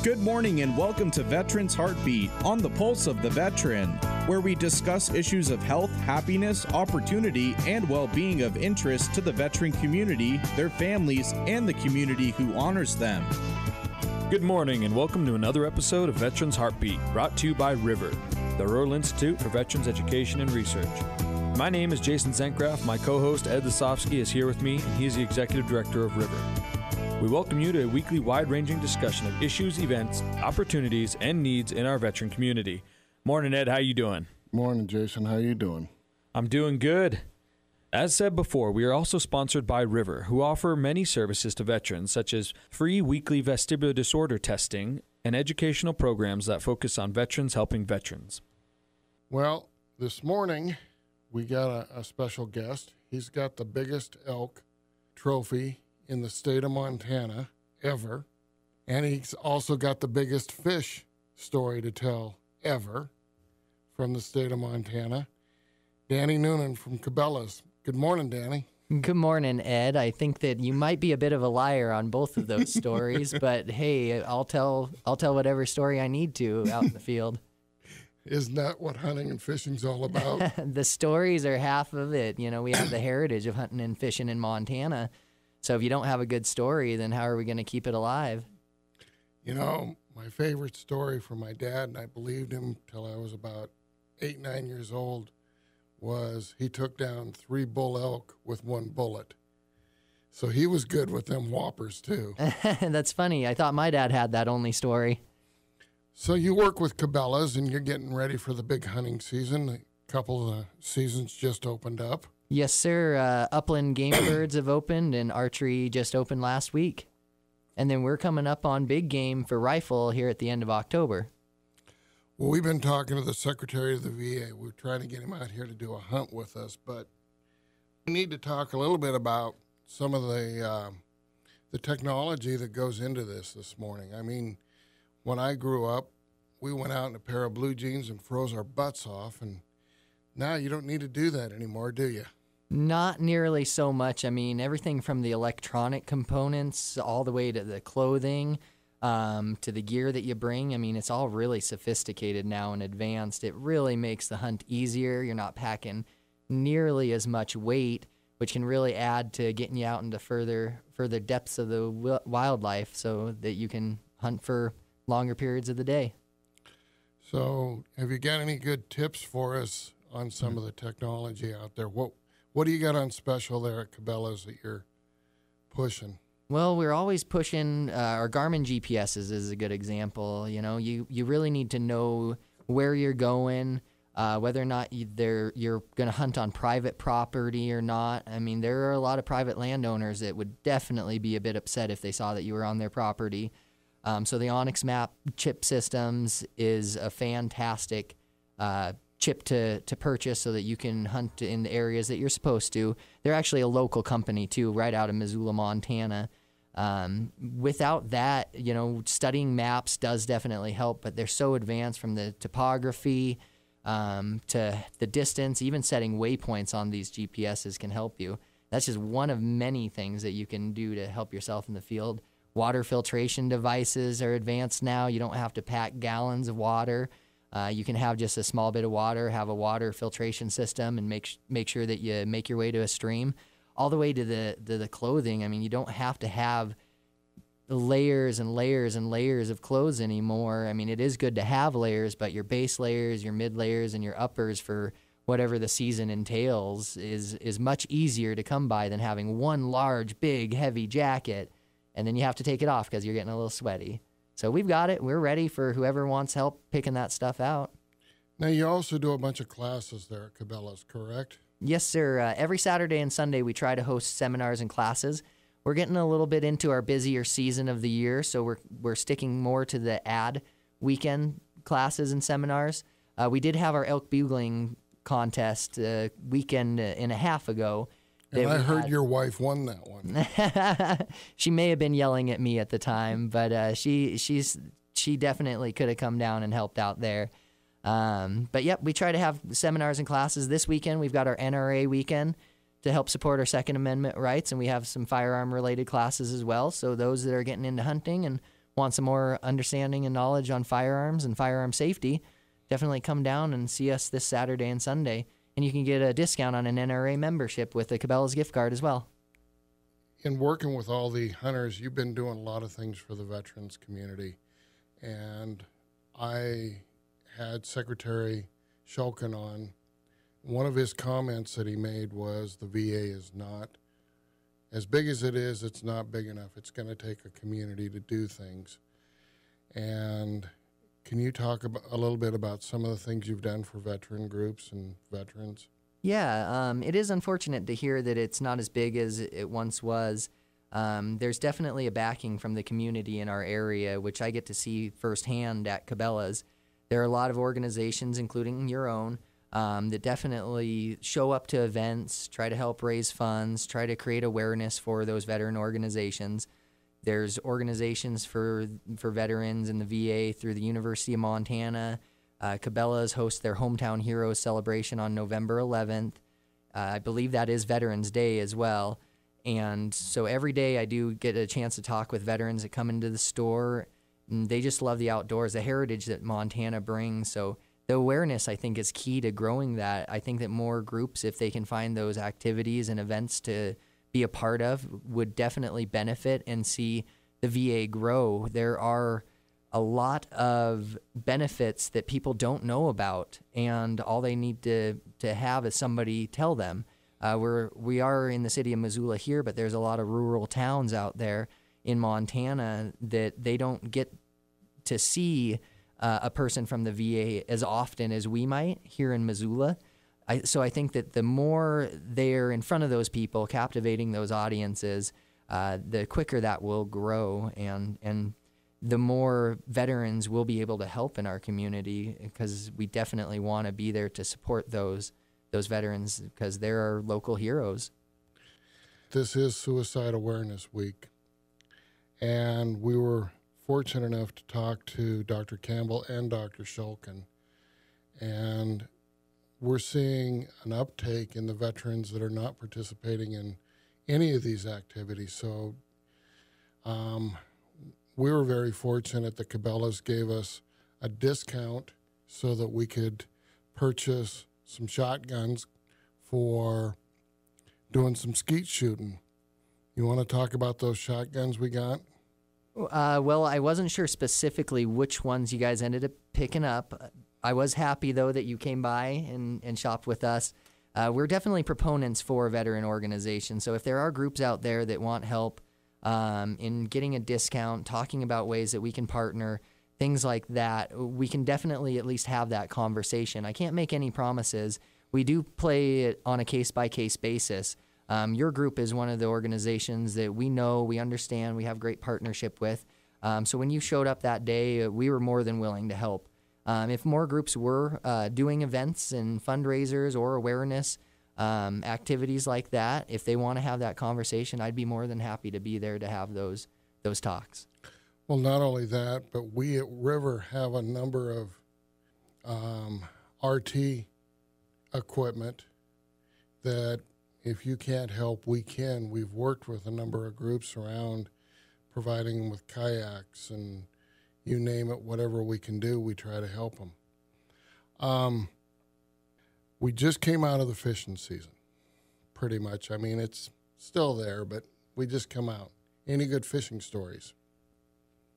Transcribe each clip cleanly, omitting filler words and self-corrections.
Good morning and welcome to Veterans Heartbeat on the Pulse of the Veteran, where we discuss issues of health, happiness, opportunity, and well-being of interest to the veteran community, their families, and the community who honors them. Good morning and welcome to another episode of Veterans Heartbeat, brought to you by River, the Rural Institute for Veterans Education and Research. My name is Jason Zencraft. My co-host Ed Lasofsky is here with me, and he is the Executive Director of River. We welcome you to a weekly wide-ranging discussion of issues, events, opportunities, and needs in our veteran community. Morning, Ed. How you doing? Morning, Jason. How you doing? I'm doing good. As said before, we are also sponsored by River, who offer many services to veterans, such as free weekly vestibular disorder testing and educational programs that focus on veterans helping veterans. Well, this morning we got a special guest. He's got the biggest elk trophy in the state of Montana ever, and he's also got the biggest fish story to tell ever from the state of Montana. Danny Noonan from Cabela's. Good morning, Danny. Good morning, Ed. I think that you might be a bit of a liar on both of those stories, but hey, I'll tell whatever story I need to out in the field. Isn't that what hunting and fishing's all about? The stories are half of it. You know, we have the heritage of hunting and fishing in Montana. So if you don't have a good story, then how are we going to keep it alive? You know, my favorite story from my dad, and I believed him till I was about 8, 9 years old, was he took down 3 bull elk with 1 bullet. So he was good with them whoppers, too. That's funny. I thought my dad had that only story. So you work with Cabela's, and you're getting ready for the big hunting season. A couple of seasons just opened up. Yes, sir. Upland Game Birds have opened, and archery just opened last week. And then we're coming up on big game for rifle here at the end of October. Well, we've been talking to the Secretary of the VA. We're trying to get him out here to do a hunt with us, but we need to talk a little bit about some of the technology that goes into this morning. I mean, when I grew up, we went out in a pair of blue jeans and froze our butts off, and now you don't need to do that anymore, do you? Not nearly so much. I mean, everything from the electronic components all the way to the clothing, to the gear that you bring. I mean, it's all really sophisticated now and advanced. It really makes the hunt easier. You're not packing nearly as much weight, which can really add to getting you out into further depths of the wildlife so that you can hunt for longer periods of the day. So have you got any good tips for us on some of the technology out there? What do you got on special there at Cabela's that you're pushing? Well, we're always pushing our Garmin GPSs is a good example. You know, you really need to know where you're going, whether or not you're going to hunt on private property or not. I mean, there are a lot of private landowners that would definitely be a bit upset if they saw that you were on their property. So the Onyx Map chip systems is a fantastic chip to purchase so that you can hunt in the areas that you're supposed to. They're actually a local company, too, right out of Missoula, Montana. Without that, you know, studying maps does definitely help, but they're so advanced from the topography to the distance. Even setting waypoints on these GPSs can help you. That's just one of many things that you can do to help yourself in the field. Water filtration devices are advanced now. You don't have to pack gallons of water. You can have just a small bit of water, have a water filtration system, and make sure that you make your way to a stream. All the way to the clothing. I mean, you don't have to have layers and layers and layers of clothes anymore. I mean, it is good to have layers, but your base layers, your mid layers, and your uppers for whatever the season entails is much easier to come by than having one large, big, heavy jacket, and then you have to take it off because you're getting a little sweaty. So we've got it. We're ready for whoever wants help picking that stuff out. Now, you also do a bunch of classes there at Cabela's, correct? Yes, sir. Every Saturday and Sunday, we try to host seminars and classes. We're getting a little bit into our busier season of the year, so we're sticking more to the ad weekend classes and seminars. We did have our elk bugling contest a weekend and a half ago. And I heard your wife won that one. She may have been yelling at me at the time, but she definitely could have come down and helped out there. But yep, we try to have seminars and classes. This weekend, we've got our NRA weekend to help support our Second Amendment rights, and we have some firearm-related classes as well. So those that are getting into hunting and want some more understanding and knowledge on firearms and firearm safety, definitely come down and see us this Saturday and Sunday. And you can get a discount on an NRA membership with a Cabela's gift card as well. In working with all the hunters, you've been doing a lot of things for the veterans community. And I had Secretary Shulkin on. One of his comments that he made was the VA is not, as big as it is, it's not big enough. It's going to take a community to do things. And can you talk a little bit about some of the things you've done for veteran groups and veterans? Yeah, it is unfortunate to hear that it's not as big as it once was. There's definitely a backing from the community in our area, which I get to see firsthand at Cabela's. There are a lot of organizations, including your own, that definitely show up to events, try to help raise funds, try to create awareness for those veteran organizations. There's organizations for veterans in the VA through the University of Montana. Cabela's hosts their Hometown Heroes celebration on November 11th. I believe that is Veterans Day as well. And so every day I do get a chance to talk with veterans that come into the store. And they just love the outdoors, the heritage that Montana brings. So the awareness, I think, is key to growing that. I think that more groups, if they can find those activities and events to be a part of, would definitely benefit and see the VA grow. There are a lot of benefits that people don't know about, and all they need to have is somebody tell them. We are in the city of Missoula here, but there's a lot of rural towns out there in Montana that they don't get to see a person from the VA as often as we might here in Missoula. So I think that the more they're in front of those people, captivating those audiences, the quicker that will grow, and the more veterans will be able to help in our community, because we definitely want to be there to support those veterans, because they're our local heroes. This is Suicide Awareness Week, and we were fortunate enough to talk to Dr. Campbell and Dr. Shulkin, and we're seeing an uptake in the veterans that are not participating in any of these activities. So we were very fortunate that Cabela's gave us a discount so that we could purchase some shotguns for doing some skeet shooting. You want to talk about those shotguns we got? Well, I wasn't sure specifically which ones you guys ended up picking up. I was happy, though, that you came by and shopped with us. We're definitely proponents for veteran organizations. So if there are groups out there that want help in getting a discount, talking about ways that we can partner, things like that, we can definitely at least have that conversation. I can't make any promises. We do play it on a case-by-case basis. Your group is one of the organizations that we know, we understand, we have great partnership with. So when you showed up that day, we were more than willing to help. If more groups were doing events and fundraisers or awareness activities like that, if they want to have that conversation, I'd be more than happy to be there to have those talks. Well, not only that, but we at River have a number of RT equipment that if you can't help, we can. We've worked with a number of groups around providing them with kayaks and you name it, whatever we can do, we try to help them. We just came out of the fishing season, pretty much. I mean, it's still there, but we just come out. Any good fishing stories?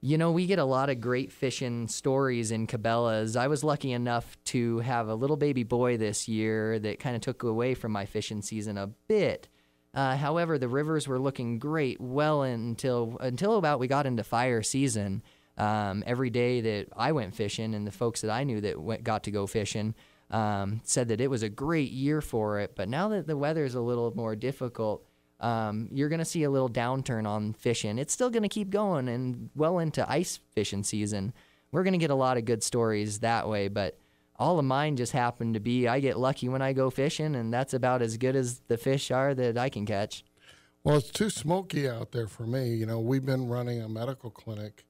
You know, we get a lot of great fishing stories in Cabela's. I was lucky enough to have a little baby boy this year that kind of took away from my fishing season a bit. However, the rivers were looking great well until about we got into fire season. Every day that I went fishing and the folks that I knew that got to go fishing said that it was a great year for it. But now that the weather's a little more difficult, you're going to see a little downturn on fishing. It's still going to keep going and well into ice fishing season. We're going to get a lot of good stories that way, but all of mine just happen to be I get lucky when I go fishing, and that's about as good as the fish are that I can catch. Well, it's too smoky out there for me. You know, we've been running a medical clinic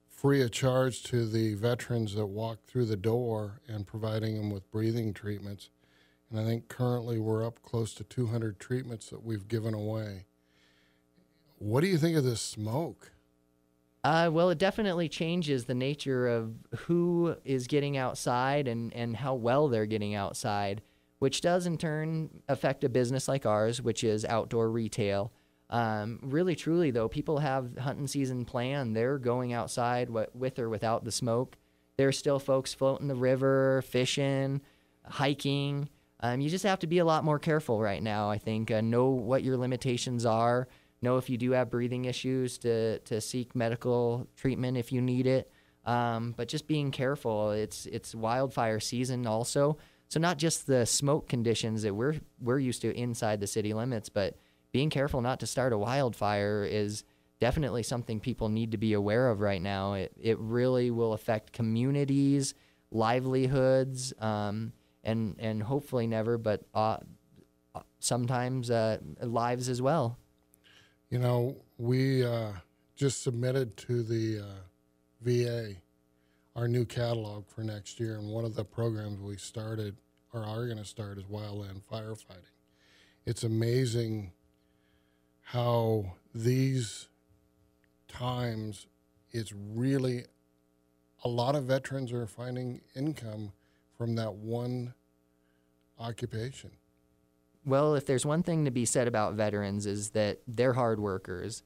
free of charge to the veterans that walk through the door and providing them with breathing treatments. And I think currently we're up close to 200 treatments that we've given away. What do you think of this smoke? Well, it definitely changes the nature of who is getting outside and how well they're getting outside, which does in turn affect a business like ours, which is outdoor retail. Really, truly, though, people have hunting season planned. They're going outside with or without the smoke. There's still folks floating the river, fishing, hiking. You just have to be a lot more careful right now, I think. Know what your limitations are. Know if you do have breathing issues to seek medical treatment if you need it. But just being careful. It's wildfire season also. So not just the smoke conditions that we're used to inside the city limits, but being careful not to start a wildfire is definitely something people need to be aware of right now. It really will affect communities, livelihoods, and hopefully never, but sometimes lives as well. You know, we just submitted to the VA our new catalog for next year, and one of the programs we started or are going to start is wildland firefighting. It's amazing how these times it's really a lot of veterans are finding income from that one occupation. Well, if there's one thing to be said about veterans is that they're hard workers.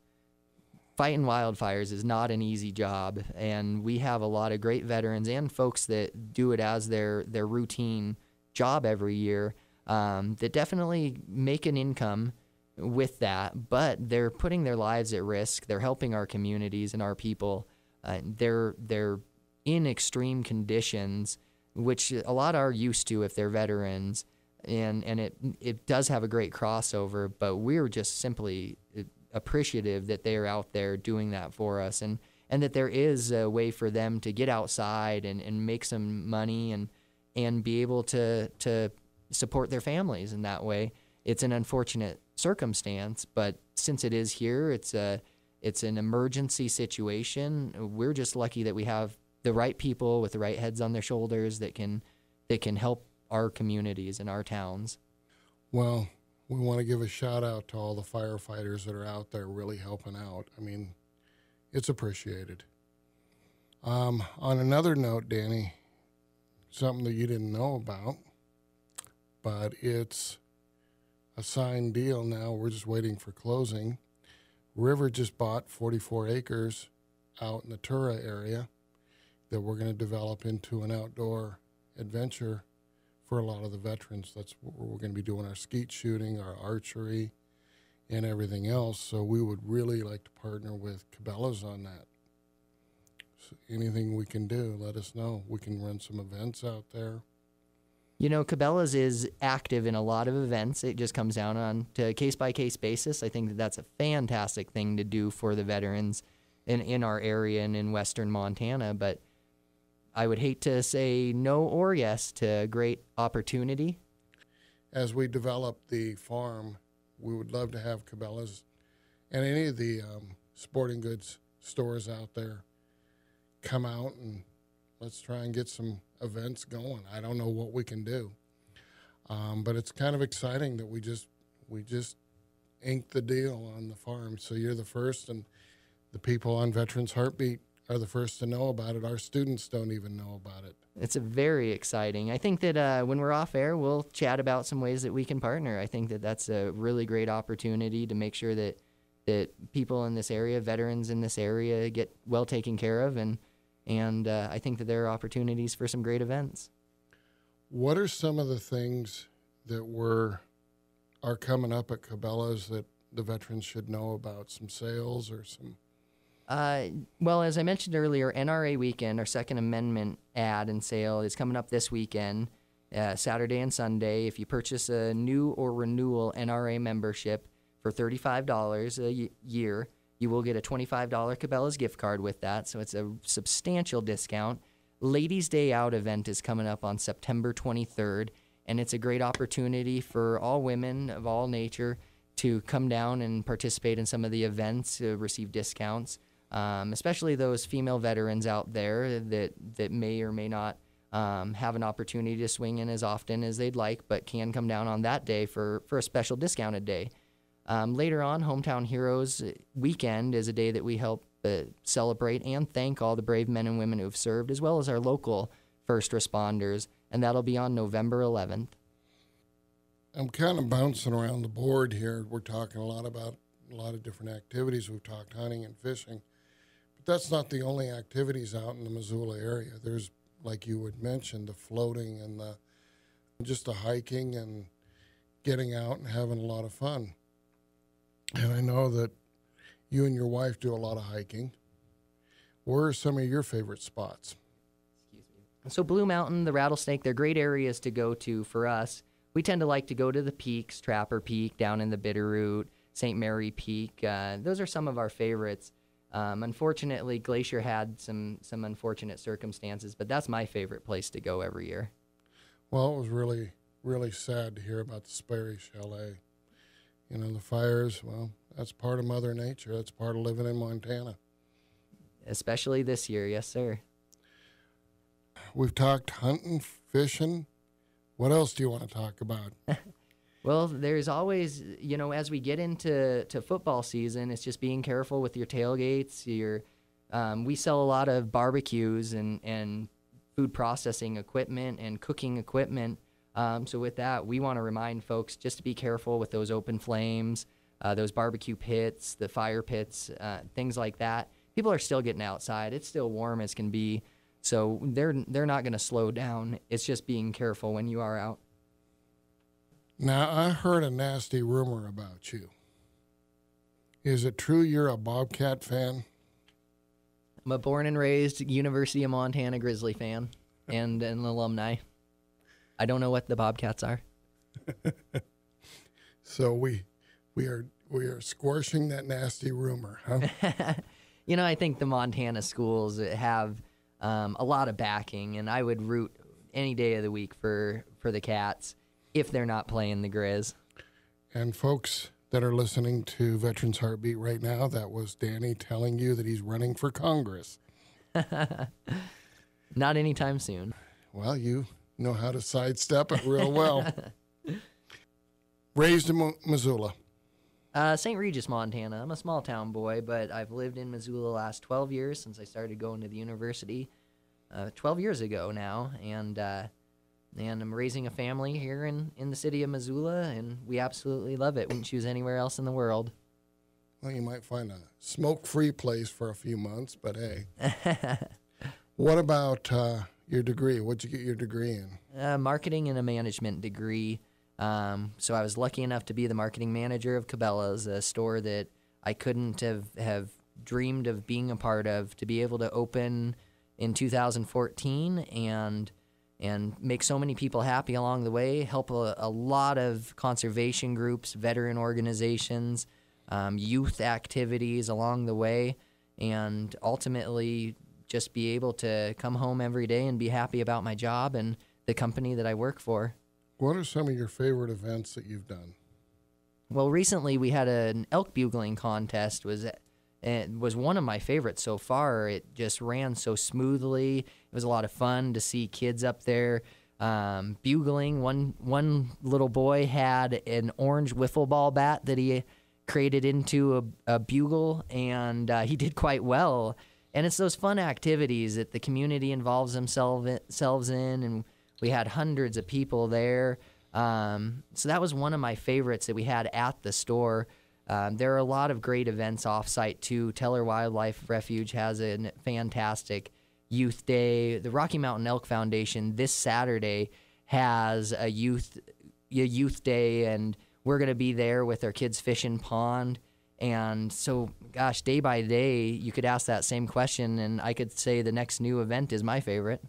Fighting wildfires is not an easy job, and we have a lot of great veterans and folks that do it as their routine job every year that definitely make an income with that, but they're putting their lives at risk. They're helping our communities and our people. They're in extreme conditions, which a lot are used to if they're veterans, and it does have a great crossover, but we're just simply appreciative that they are out there doing that for us, and that there is a way for them to get outside and make some money and be able to support their families in that way. It's an unfortunate circumstance, but since it is here, it's an emergency situation. We're just lucky that we have the right people with the right heads on their shoulders that can help our communities and our towns. Well, we want to give a shout out to all the firefighters that are out there really helping out. I mean, it's appreciated. On another note, Danny, something that you didn't know about, but it's a signed deal now. We're just waiting for closing. River just bought 44 acres out in the Tura area that we're going to develop into an outdoor adventure for a lot of the veterans. That's where we're going to be doing our skeet shooting, our archery, and everything else. So we would really like to partner with Cabela's on that. So anything we can do, let us know. We can run some events out there. You know, Cabela's is active in a lot of events. It just comes down on to a case-by-case basis. I think that that's a fantastic thing to do for the veterans in our area and in western Montana. But I would hate to say no or yes to a great opportunity. As we develop the farm, we would love to have Cabela's and any of the sporting goods stores out there come out and let's try and get some events going. I don't know what we can do, but it's kind of exciting that we just inked the deal on the farm. So you're the first, and the people on Veterans Heartbeat are the first to know about it. Our students don't even know about it. It's a very exciting. I think that when we're off air, we'll chat about some ways that we can partner. I think that that's a really great opportunity to make sure that people in this area, veterans in this area, get well taken care of, and I think that there are opportunities for some great events. What are some of the things that are coming up at Cabela's that the veterans should know about? Some sales or some? Well, as I mentioned earlier, NRA Weekend, our Second Amendment ad and sale, is coming up this weekend, Saturday and Sunday. If you purchase a new or renewal NRA membership for $35 a year, you will get a $25 Cabela's gift card with that, so it's a substantial discount. Ladies' Day Out event is coming up on September 23rd, and it's a great opportunity for all women of all nature to come down and participate in some of the events, receive discounts, especially those female veterans out there that may or may not have an opportunity to swing in as often as they'd like, but can come down on that day for a special discounted day. Later on, Hometown Heroes Weekend is a day that we help celebrate and thank all the brave men and women who have served, as well as our local first responders, and that'll be on November 11th. I'm kind of bouncing around the board here. We're talking a lot about a lot of different activities. We've talked hunting and fishing, but that's not the only activities out in the Missoula area. There's, like you would mention, the floating and just the hiking and getting out and having a lot of fun. And I know that you and your wife do a lot of hiking. Where are some of your favorite spots? So Blue Mountain, the Rattlesnake, they're great areas to go to for us. We tend to like to go to the peaks, Trapper Peak down in the Bitterroot, St. Mary Peak. Those are some of our favorites. Unfortunately, Glacier had some unfortunate circumstances, but that's my favorite place to go every year. Well, it was really, really sad to hear about the Sperry Chalet. You know, the fires, well, that's part of Mother Nature. That's part of living in Montana. Especially this year, yes, sir. We've talked hunting, fishing. What else do you want to talk about? Well, there's always, as we get into football season, it's just being careful with your tailgates. We sell a lot of barbecues and food processing equipment and cooking equipment. So with that, we want to remind folks just to be careful with those open flames, those barbecue pits, the fire pits, things like that. People are still getting outside. It's still warm as can be. So they're not going to slow down. It's just being careful when you are out. Now, I heard a nasty rumor about you. Is it true you're a Bobcat fan? I'm a born and raised University of Montana Grizzly fan and an alumni. I don't know what the Bobcats are. So we are squashing that nasty rumor, huh? I think the Montana schools have a lot of backing, and I would root any day of the week for the Cats if they're not playing the Grizz. And folks that are listening to Veterans Heartbeat right now, that was Danny telling you that he's running for Congress. Not anytime soon. Well, you know how to sidestep it real well. Raised in Missoula. St. Regis, Montana. I'm a small town boy, but I've lived in Missoula the last 12 years since I started going to the university 12 years ago now, and I'm raising a family here in the city of Missoula, and we absolutely love it. Wouldn't choose anywhere else in the world. Well, you might find a smoke-free place for a few months, but hey. What about your degree? What'd you get your degree in? Marketing and a management degree. So I was lucky enough to be the marketing manager of Cabela's, a store that I couldn't have dreamed of being a part of, to be able to open in 2014 and make so many people happy along the way, help a lot of conservation groups, veteran organizations, youth activities along the way, and ultimately just be able to come home every day and be happy about my job and the company that I work for. What are some of your favorite events that you've done? Well, recently we had an elk bugling contest. It was one of my favorites so far. It just ran so smoothly. It was a lot of fun to see kids up there bugling. One little boy had an orange wiffle ball bat that he created into a bugle, and he did quite well. And it's those fun activities that the community involves themselves in, and we had hundreds of people there. So that was one of my favorites that we had at the store. There are a lot of great events off-site, too. Teller Wildlife Refuge has a fantastic youth day. The Rocky Mountain Elk Foundation this Saturday has a youth day, and we're going to be there with our kids' fishing pond. And so, gosh, day by day, you could ask that same question, and I could say the next new event is my favorite.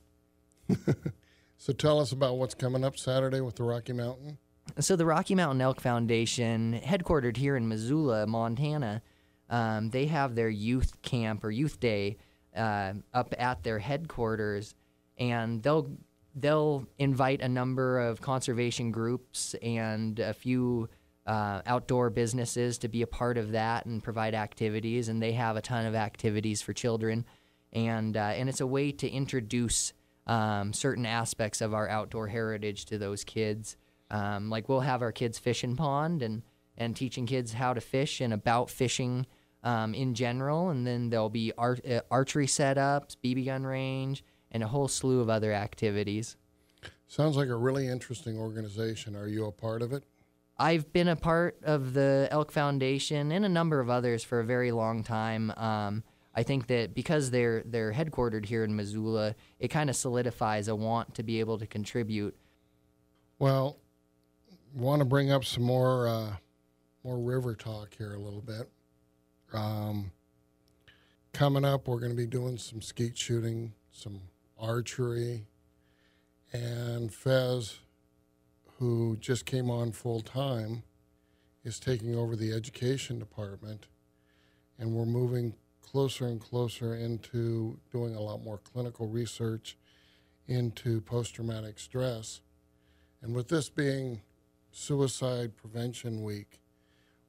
So tell us about what's coming up Saturday with the Rocky Mountain. So the Rocky Mountain Elk Foundation, headquartered here in Missoula, Montana, they have their youth camp or youth day up at their headquarters, and they'll invite a number of conservation groups and a few outdoor businesses to be a part of that and provide activities, and they have a ton of activities for children, and it's a way to introduce certain aspects of our outdoor heritage to those kids. Like we'll have our kids' fishing pond and teaching kids how to fish and about fishing in general, and then there'll be archery setups, BB gun range, and a whole slew of other activities. Sounds like a really interesting organization. Are you a part of it? I've been a part of the Elk Foundation and a number of others for a very long time. I think that because they're headquartered here in Missoula, it kind of solidifies a want to be able to contribute. Well, want to bring up some more river talk here a little bit. Coming up, we're going to be doing some skeet shooting, some archery, and Fez, who just came on full time, is taking over the education department, and we're moving closer and closer into doing a lot more clinical research into post-traumatic stress. And with this being Suicide Prevention Week,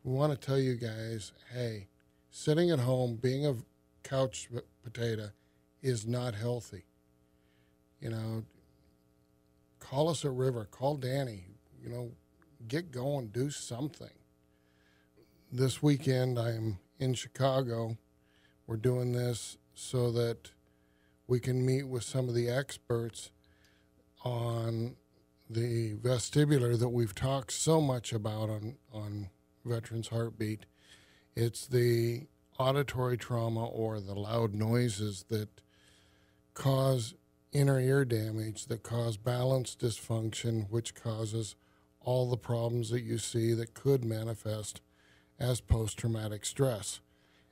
we want to tell you guys, hey, sitting at home, being a couch potato is not healthy. You know, call us at River, call Danny, you know, get going, do something. This weekend, I'm in Chicago. We're doing this so that we can meet with some of the experts on the vestibular that we've talked so much about on Veterans Heartbeat. It's the auditory trauma or the loud noises that cause inner ear damage, that cause balance dysfunction, which causes all the problems that you see that could manifest as post-traumatic stress.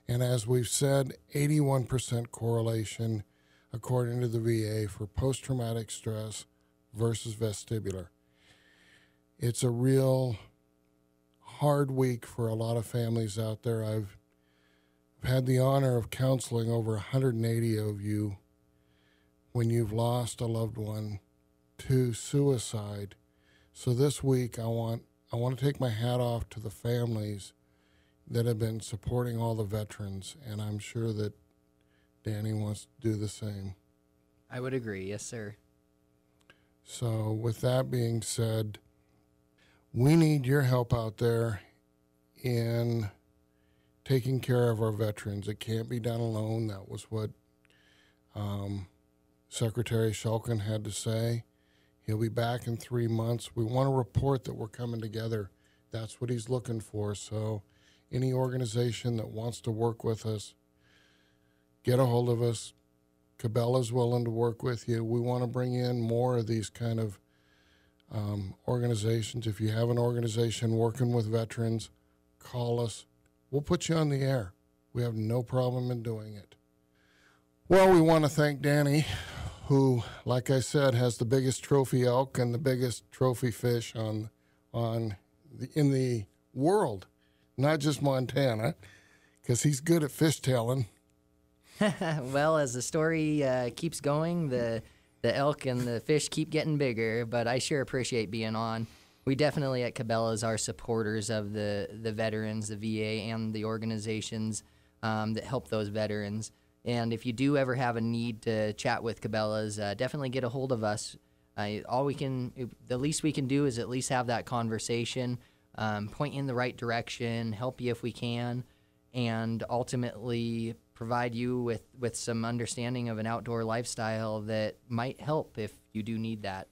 And as we've said, 81% correlation, according to the VA, for post-traumatic stress versus vestibular. It's a real hard week for a lot of families out there. I've had the honor of counseling over 180 of you when you've lost a loved one to suicide. So this week, I want to take my hat off to the families that have been supporting all the veterans, and I'm sure that Danny wants to do the same. I would agree, yes, sir. So with that being said, we need your help out there in taking care of our veterans. It can't be done alone. That was what Secretary Shulkin had to say. He'll be back in 3 months. We want to report that we're coming together. That's what he's looking for. So any organization that wants to work with us, get a hold of us. Cabela's willing to work with you. We want to bring in more of these kind of organizations. If you have an organization working with veterans, call us. We'll put you on the air. We have no problem in doing it. Well, we want to thank Danny, who, like I said, has the biggest trophy elk and the biggest trophy fish in the world, not just Montana, because he's good at fishtailing. Well, as the story keeps going, the elk and the fish keep getting bigger, but I sure appreciate being on. We definitely at Cabela's are supporters of the veterans, the VA, and the organizations that help those veterans. And if you do ever have a need to chat with Cabela's, definitely get a hold of us. The least we can do is at least have that conversation, point you in the right direction, help you if we can, and ultimately provide you with some understanding of an outdoor lifestyle that might help if you do need that.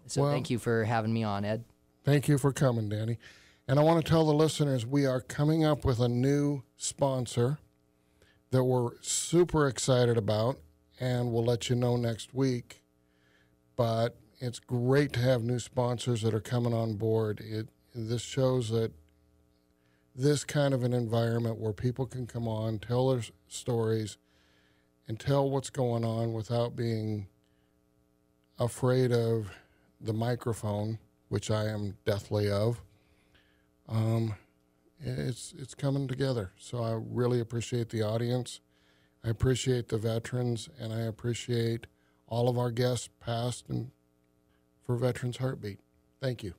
So thank you for having me on, Ed. Thank you for coming, Danny. And I want to tell the listeners we are coming up with a new sponsor that we're super excited about, and we'll let you know next week. But it's great to have new sponsors that are coming on board. This shows that this kind of an environment where people can come on, tell their stories, and tell what's going on without being afraid of the microphone, which I am deathly of. It's coming together. So I really appreciate the audience. I appreciate the veterans, and I appreciate all of our guests, past and for Veterans Heartbeat. Thank you.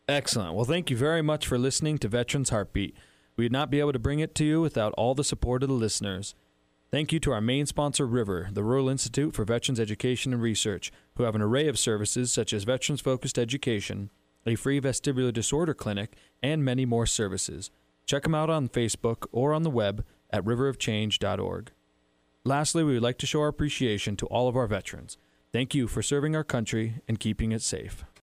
Excellent. Well, thank you very much for listening to Veterans Heartbeat. We would not be able to bring it to you without all the support of the listeners. Thank you to our main sponsor, River, the Rural Institute for Veterans Education and Research, who have an array of services such as veterans-focused education, a free vestibular disorder clinic, and many more services. Check them out on Facebook or on the web at riverofchange.org. Lastly, we would like to show our appreciation to all of our veterans. Thank you for serving our country and keeping it safe.